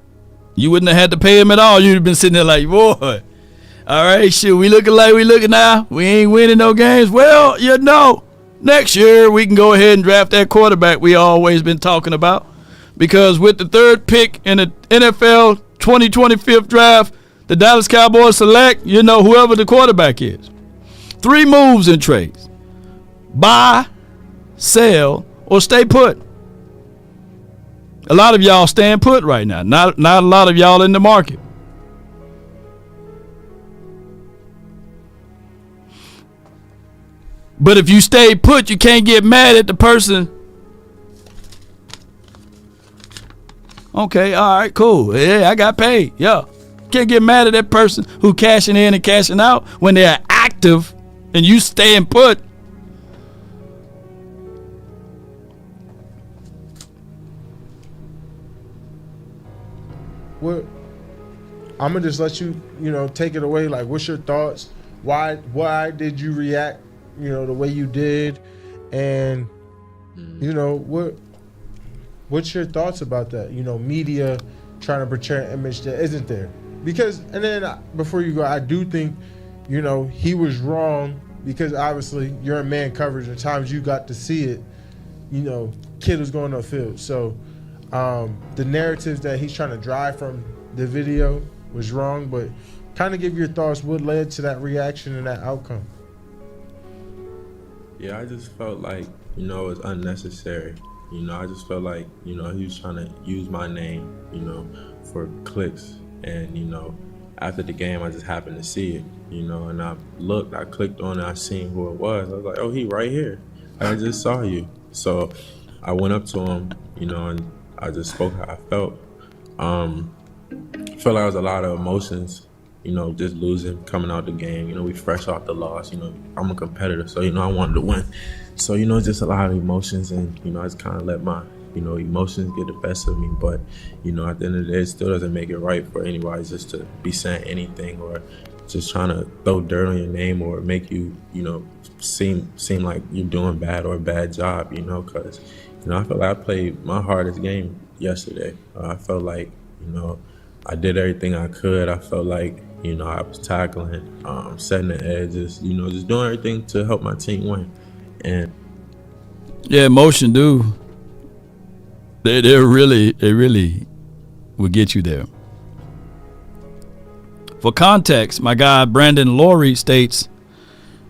[SPEAKER 1] You wouldn't have had to pay him at all. You'd have been sitting there like, boy, all right, shit, we looking like we looking now. We ain't winning no games. Well, next year we can go ahead and draft that quarterback we always been talking about. Because with the third pick in the NFL 2025 draft, the Dallas Cowboys select, whoever the quarterback is. Three moves in trades: buy, sell, or stay put. A lot of y'all staying put right now. Not a lot of y'all in the market. But if you stay put, you can't get mad at the person. Okay, all right, cool. Yeah, I got paid. Yeah. Can't get mad at that person who cashing in and cashing out when they're active and you staying put.
[SPEAKER 6] What? I'm gonna just let you, take it away. Like, what's your thoughts? Why did you react, the way you did, and what's your thoughts about that? Media trying to portray an image that isn't there. Because, and then before you go, I do think, he was wrong because obviously you're in man coverage. At times you got to see it. Kid was going upfield. So the narratives that he's trying to drive from the video was wrong. But kind of give your thoughts. What led to that reaction and that outcome?
[SPEAKER 8] Yeah, I just felt like it was unnecessary. I just felt like he was trying to use my name, for clicks. And, after the game, I just happened to see it, and I clicked on it, I seen who it was. I was like, oh, he right here. I just saw you. So I went up to him, and I just spoke how I felt. I felt like there was a lot of emotions, just losing, coming out the game. We fresh off the loss, I'm a competitor, so, I wanted to win. So, just a lot of emotions, and, I just kind of let my emotions get the best of me. But, at the end of the day, it still doesn't make it right for anybody just to be saying anything or just trying to throw dirt on your name or make you, seem like you're doing bad or a bad job, because, I felt like I played my hardest game yesterday. I felt like, I did everything I could. I felt like, I was tackling, setting the edges, just doing everything to help my team win. And
[SPEAKER 1] yeah, emotion do. They really will get you there. For context, my guy Brandon Laurie states,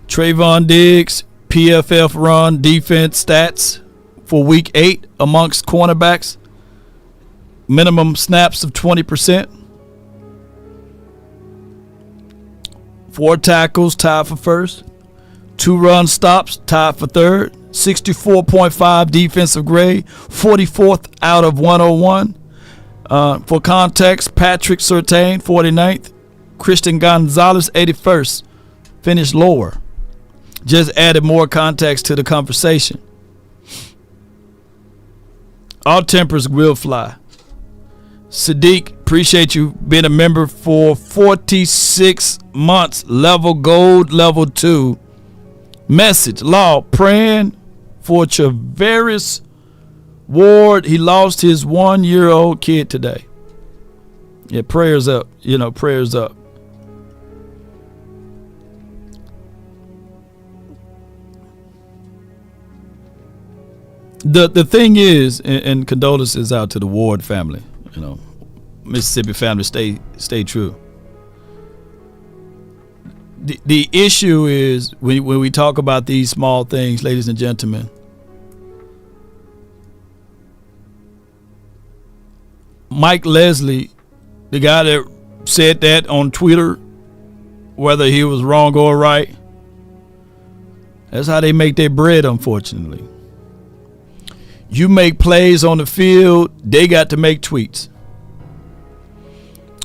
[SPEAKER 1] Trayvon Diggs, PFF run defense stats for week 8 amongst cornerbacks, minimum snaps of 20%. 4 tackles, tied for first. 2 run stops, tied for third. 64.5 defensive grade, 44th out of 101. For context, Patrick Surtain, 49th. Christian Gonzalez, 81st. Finished lower. Just added more context to the conversation. All tempers will fly. Sadiq, appreciate you being a member for 46 months. Level gold, level 2. Message, Law, praying for Travaris Ward. He lost his 1-year-old kid today. Yeah, prayers up. Prayers up. The thing is, and condolences out to the Ward family. Mississippi family, stay true. The issue is when we talk about these small things, ladies and gentlemen, Mike Leslie, the guy that said that on Twitter, whether he was wrong or right, that's how they make their bread, unfortunately. You make plays on the field, they got to make tweets.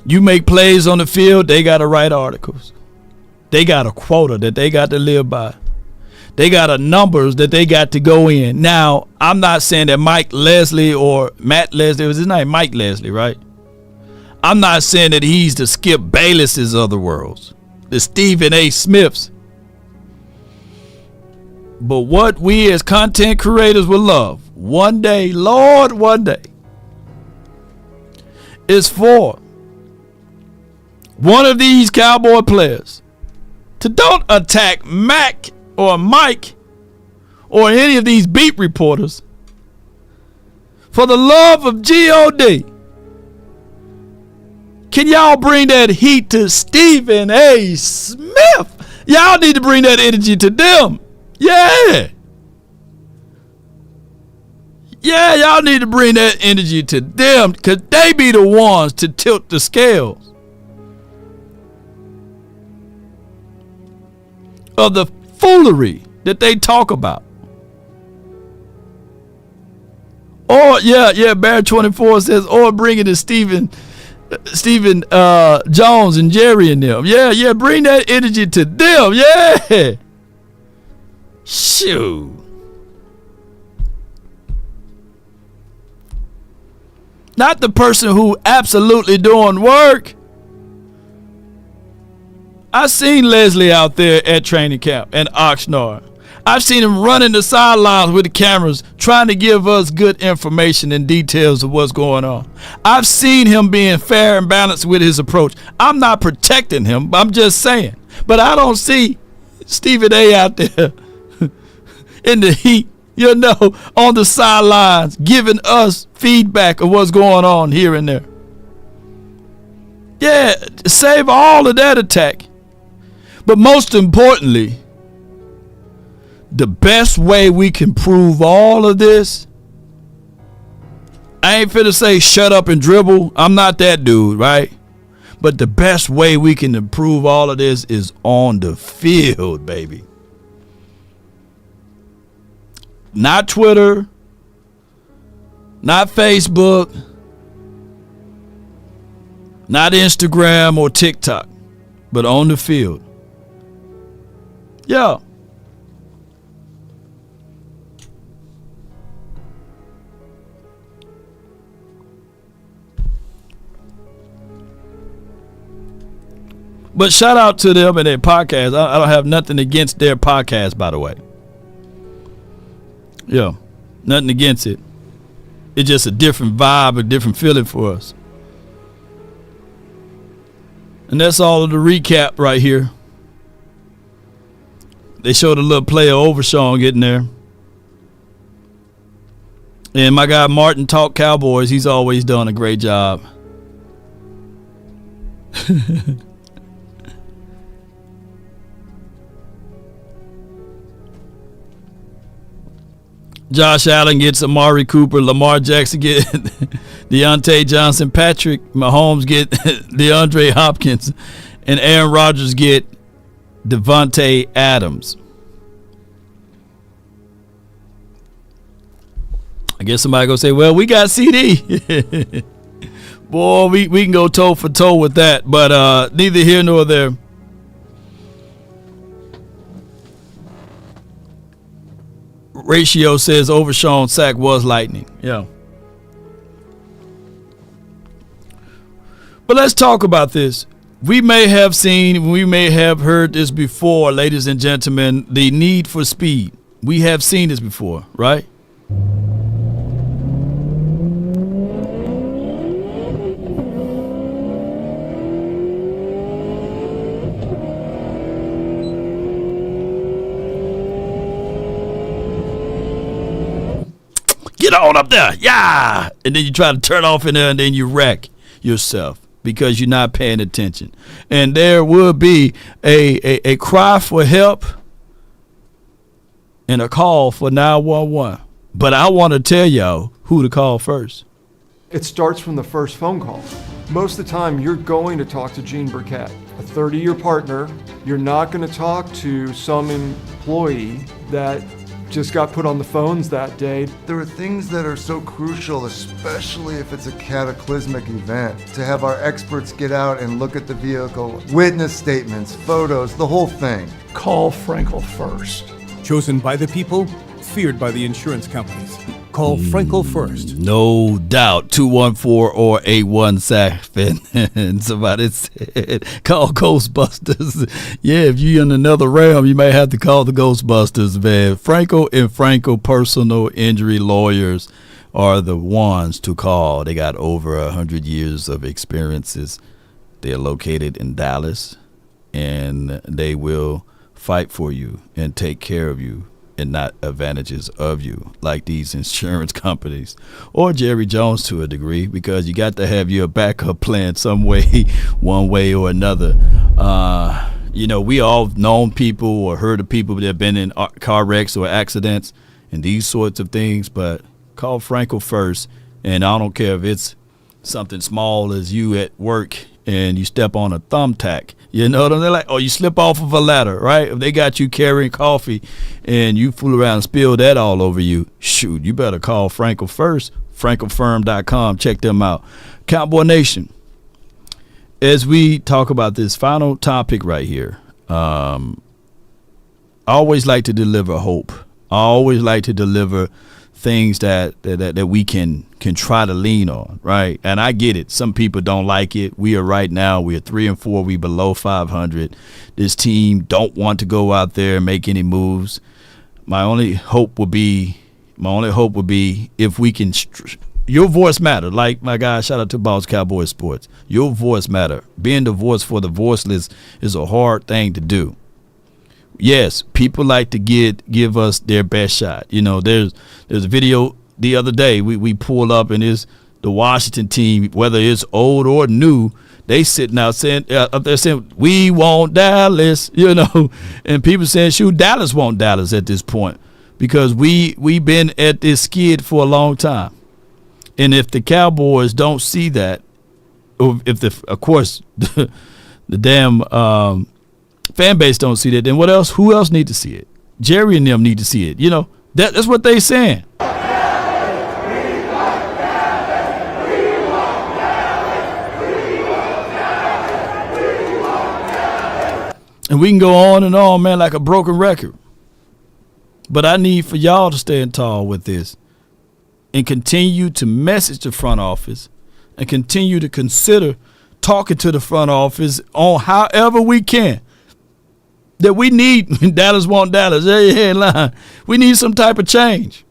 [SPEAKER 1] You make plays on the field, they got to write articles. They got a quota that they got to live by. They got a numbers that they got to go in. Now, I'm not saying that Mike Leslie or Matt Leslie, was his name Mike Leslie, right? I'm not saying that he's the Skip Baylesses of the world, the Stephen A. Smiths. But what we as content creators will love, one day, Lord, one day, is for one of these Cowboy players to don't attack Mac or Mike or any of these beat reporters. For the love of God, can y'all bring that heat to Stephen A. Smith? Y'all need to bring that energy to them. Yeah, y'all need to bring that energy to them because they be the ones to tilt the scales of the foolery that they talk about. Or, Bear 24 says, or bringing in Stephen Jones and Jerry and them. Yeah, bring that energy to them. Yeah. Shoot. Not the person who absolutely doing work. I seen Leslie out there at training camp and Oxnard. I've seen him running the sidelines with the cameras trying to give us good information and details of what's going on. I've seen him being fair and balanced with his approach. I'm not protecting him, I'm just saying. But I don't see Stephen A out there in the heat, on the sidelines giving us feedback of what's going on here and there. Yeah, save all of that attack. But most importantly, the best way we can prove all of this, I ain't finna say shut up and dribble. I'm not that dude, right? But the best way we can improve all of this is on the field, baby. Not Twitter, not Facebook, not Instagram or TikTok, but on the field. Yeah. But shout out to them and their podcast. I don't have nothing against their podcast, by the way. Yeah, nothing against it. It's just a different vibe, a different feeling for us. And that's all of the recap right here. They showed a little play of Overshawn getting there. And my guy Martin Talk Cowboys, he's always done a great job. Josh Allen gets Amari Cooper. Lamar Jackson get Deontay Johnson. Patrick Mahomes get DeAndre Hopkins. And Aaron Rodgers get Devontae Adams. I guess somebody gonna say, well, we got CD. Boy, we can go toe for toe with that. But neither here nor there. Ratio says Overshawn sack was lightning. Yeah. But let's talk about this. We may have heard this before, ladies and gentlemen, the need for speed. We have seen this before, right? Get on up there, yeah! And then you try to turn off in there and then you wreck yourself because you're not paying attention. And there will be a cry for help and a call for 911. But I want to tell y'all who to call first.
[SPEAKER 16] It starts from the first phone call. Most of the time, you're going to talk to Gene Burkett, a 30-year partner. You're not going to talk to some employee that just got put on the phones that day.
[SPEAKER 17] There are things that are so crucial, especially if it's a cataclysmic event, to have our experts get out and look at the vehicle, witness statements, photos, the whole thing.
[SPEAKER 18] Call Frenkel first. Chosen by the people, feared by the insurance companies. Call Frenkel first.
[SPEAKER 1] No doubt. 214 or 81-7. And somebody said, call Ghostbusters. Yeah, if you're in another realm, you may have to call the Ghostbusters, man. Frenkel and Frenkel personal injury lawyers are the ones to call. They got over 100 years of experiences. They're located in Dallas, and they will fight for you and take care of you and not advantages of you like these insurance companies or Jerry Jones to a degree, because you got to have your backup plan some way, one way or another. We all known people or heard of people that have been in car wrecks or accidents and these sorts of things, but call Frenkel first. And I don't care if it's something small as you at work and you step on a thumbtack You know what I'm saying? Like, oh, you slip off of a ladder, right? If they got you carrying coffee and you fool around and spill that all over you, shoot, you better call Frenkel first. FrenkelFirm.com. Check them out. Cowboy Nation, as we talk about this final topic right here, I always like to deliver hope. I always like to deliver things that we can try to lean on, right? And I get it. Some people don't like it. We are 3-4. We below 500. This team don't want to go out there and make any moves. My only hope would be if we can. Your voice matter. Like my guy, shout out to Boss Cowboy Sports. Your voice matter. Being the voice for the voiceless is a hard thing to do. Yes, people like to give us their best shot. You know, there's a video the other day we pulled up, and it's the Washington team, whether it's old or new, they sitting out up there saying, we want Dallas, you know, and people saying, shoot, Dallas want Dallas at this point because we've been at this skid for a long time. And if the Cowboys don't see that, or if of course the damn fan base don't see that, then what else? Who else need to see it? Jerry and them need to see it. You know, that's what they saying. And we can go on and on, man, like a broken record. But I need for y'all to stand tall with this and continue to message the front office and continue to consider talking to the front office on however we can. That we need Dallas want Dallas. Hey, line. We need some type of change.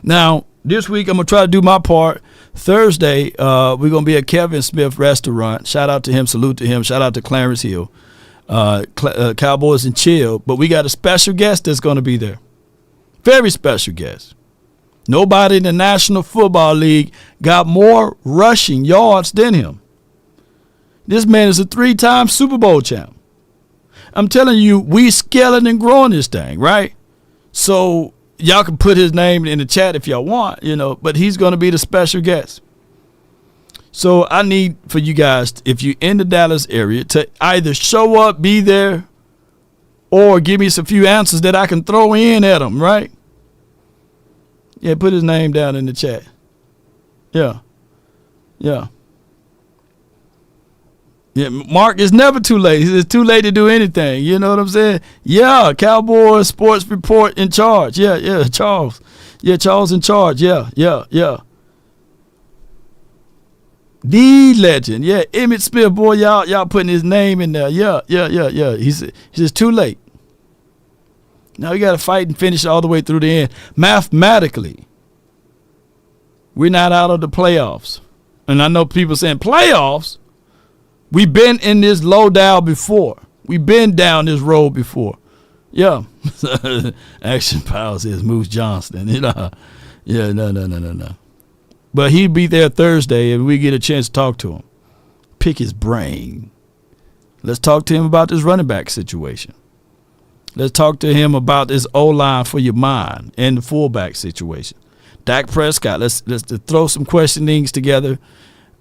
[SPEAKER 1] Now, this week I'm going to try to do my part. Thursday, we're going to be at Kevin Smith Restaurant. Shout out to him. Salute to him. Shout out to Clarence Hill. Cowboys and Chill. But we got a special guest that's going to be there. Very special guest. Nobody in the National Football League got more rushing yards than him. This man is a 3-time Super Bowl champ. I'm telling you, we scaling and growing this thing, right? So y'all can put his name in the chat if y'all want, you know, but he's going to be the special guest. So I need for you guys, if you're in the Dallas area, to either show up, be there, or give me some few answers that I can throw in at him, right? Yeah, put his name down in the chat. Yeah. Yeah. Yeah, Mark, it's never too late. It's too late to do anything. You know what I'm saying? Yeah, Cowboys Sports Report in charge. Yeah, Charles. Yeah, Charles in charge. Yeah. The legend. Yeah, Emmitt Smith, boy, y'all putting his name in there. Yeah. He's just too late. Now we got to fight and finish all the way through the end. Mathematically, we're not out of the playoffs. And I know people saying, playoffs? We've been in this low down before. We've been down this road before. Yeah. Action Power says Moose Johnston. You know. Yeah, no. But he'd be there Thursday and we get a chance to talk to him. Pick his brain. Let's talk to him about this running back situation. Let's talk to him about this O-line for your mind and the fullback situation. Dak Prescott, let's throw some questionings together.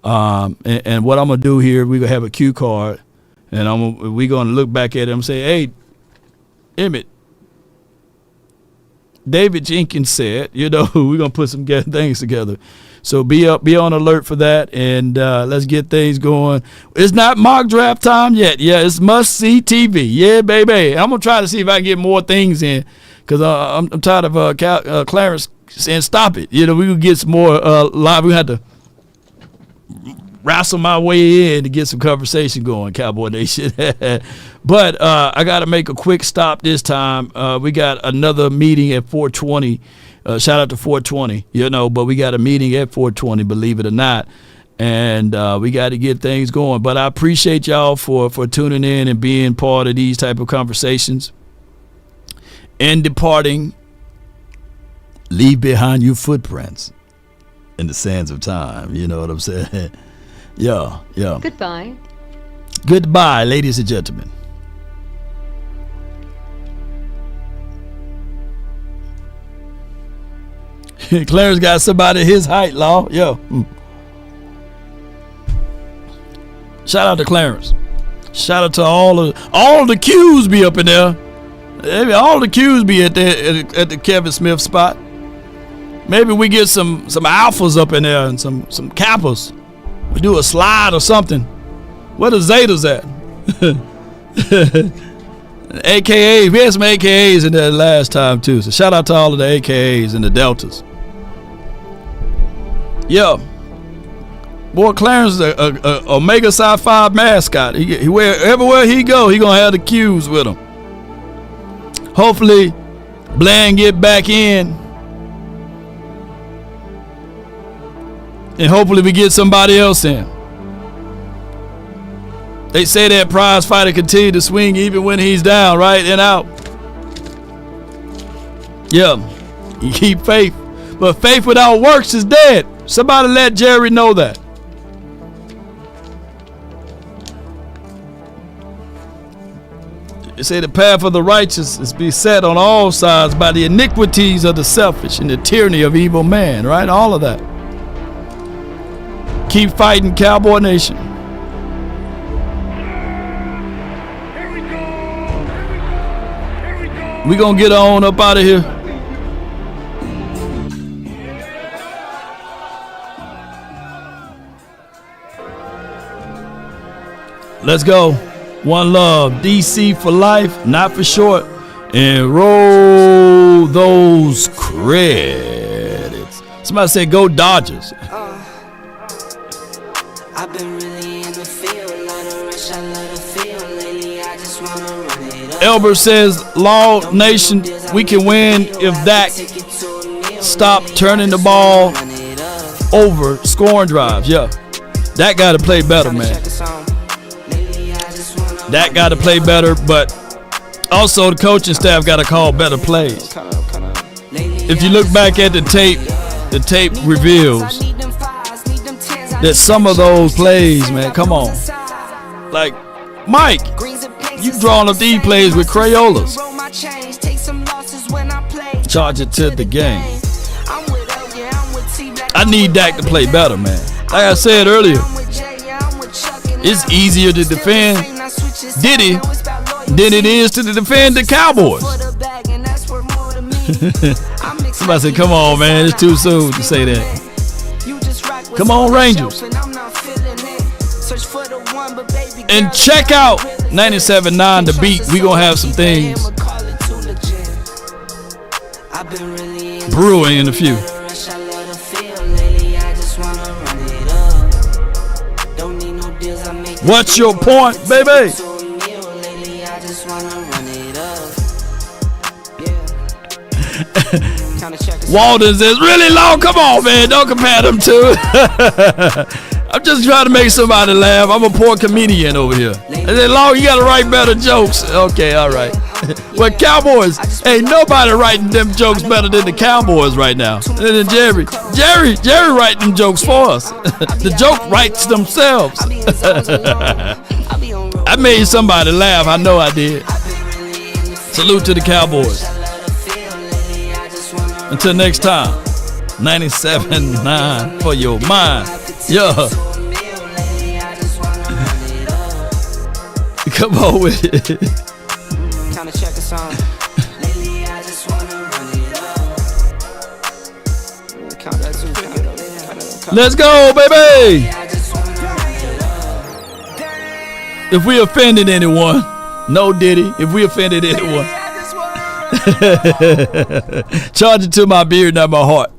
[SPEAKER 1] And what I'm going to do here, we're going to have a cue card, and we're going to look back at him and say, hey, Emmitt, David Jenkins said, you know, we're going to put some things together. So be on alert for that, and let's get things going. It's not mock draft time yet. Yeah, it's must-see TV. Yeah, baby. I'm going to try to see if I can get more things in because I'm tired of Clarence saying stop it. You know, we can get some more live. We have to wrestle my way in to get some conversation going, Cowboy Nation. But I got to make a quick stop this time. We got another meeting at 420. Shout out to 420, you know, but we got a meeting at 420, believe it or not. And we got to get things going. But I appreciate y'all for tuning in and being part of these type of conversations. And departing, leave behind you footprints in the sands of time. You know what I'm saying? Yeah.
[SPEAKER 19] Goodbye.
[SPEAKER 1] Goodbye, ladies and gentlemen. Clarence got somebody his height, Law. Yo. Shout out to Clarence. Shout out to all the Qs be up in there. Maybe all the Qs be at the Kevin Smith spot. Maybe we get some alphas up in there and some kappas. We do a slide or something. Where the Zetas at? AKAs. We had some AKAs in there last time too. So shout out to all of the AKAs and the Deltas. Yeah. Boy, Clarence is a Omega Psi 5 mascot. He everywhere he go, he gonna have the Qs with him. Hopefully, Bland get back in. And hopefully we get somebody else in. They say that prize fighter continue to swing even when he's down, right? And out. Yeah. You keep faith. But faith without works is dead. Somebody let Jerry know that. They say the path of the righteous is beset on all sides by the iniquities of the selfish and the tyranny of evil man, right? All of that. Keep fighting, Cowboy Nation. We gonna get on up out of here. Let's go. One love. DC for life, not for short. And roll those credits. Somebody said go Dodgers.
[SPEAKER 19] I've been really in the field, lot of rush, I love the feel. Lately, I just wanna run it up.
[SPEAKER 1] Elbert says, Law Nation, we can win if Dak stop turning the ball over, scoring drives. Yeah, Dak got to play better, man. Dak got to play better, but also the coaching staff got to call better plays. If you look back at the tape reveals that some of those plays, man, come on. Like, Mike, you drawing up these plays with Crayolas. Charge it to the game. I need Dak to play better, man. Like I said earlier, it's easier to defend Diddy than it is to defend the Cowboys. Somebody said, come on, man, it's too soon to say that. Come on, Rangers. And check out 97.9 The Beat. We gonna have some things brewing in a few. What's your point, baby? Walden says, really long? Come on, man. Don't compare them two. I'm just trying to make somebody laugh. I'm a poor comedian over here. I said, Long, you got to write better jokes. Okay, all right. Well, Cowboys, ain't nobody writing them jokes better than the Cowboys right now. And then Jerry writing them jokes for us. The joke writes themselves. I made somebody laugh. I know I did. Salute to the Cowboys. Until next time, 97.9 for your mind. Yeah. Come on with it. Let's go, baby. If we offended anyone, no Diddy. If we offended anyone, charge it to my beard, not my heart.